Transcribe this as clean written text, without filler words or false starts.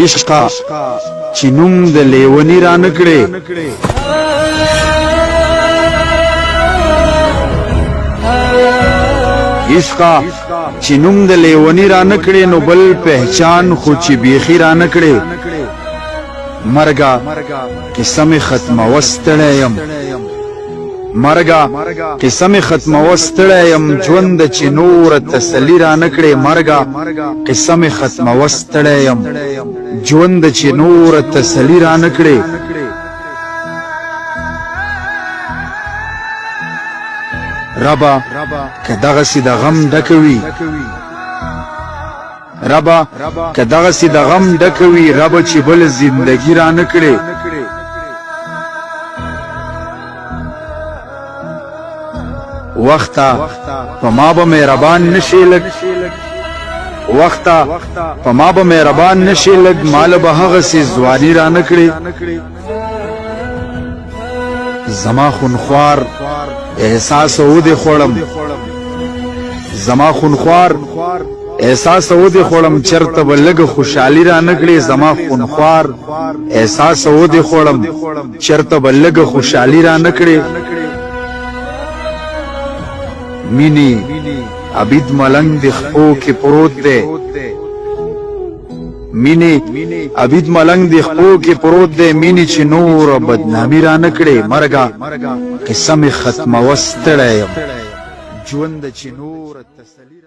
عشقا چې نوم د لیونی را نکړې عشقا چې نوم د لیونی را نکړې نو بل پہچان خو چې بیخي را نکړې مرګا قسم ختم وستړیم مرګا قسم ختم وستړیم ژوند چې نور تسلی را نکړې مرګا قسم ختم وستړیم ژوند چې نور تسلی را نکړې ربا که دغسې د غم ډکوي ربا که دغسې د غم ډکوي ربا چې بل زندګي را نکړې وخته په ما به مهربان نشي لږ وخته په ما به مهربان نشي لږ مال به هغسې ځواني را نکړې زما خونخوار احساس ودې خوړم زما خونخوار احساس ودې خوړم چرته به لږه خوشحالي را نکړې زما خونخوار احساس ودې خوړم چرته به لږه خوشحالي را نکړې مینی عبید ملنګ د خپو کې پروت دی مینی عبید ملنګ د خپو کې پروت دی مینی چې نور بدنامي را نکړې مرګا قسم ختمه وستړی یم ژوند چې نور تسلی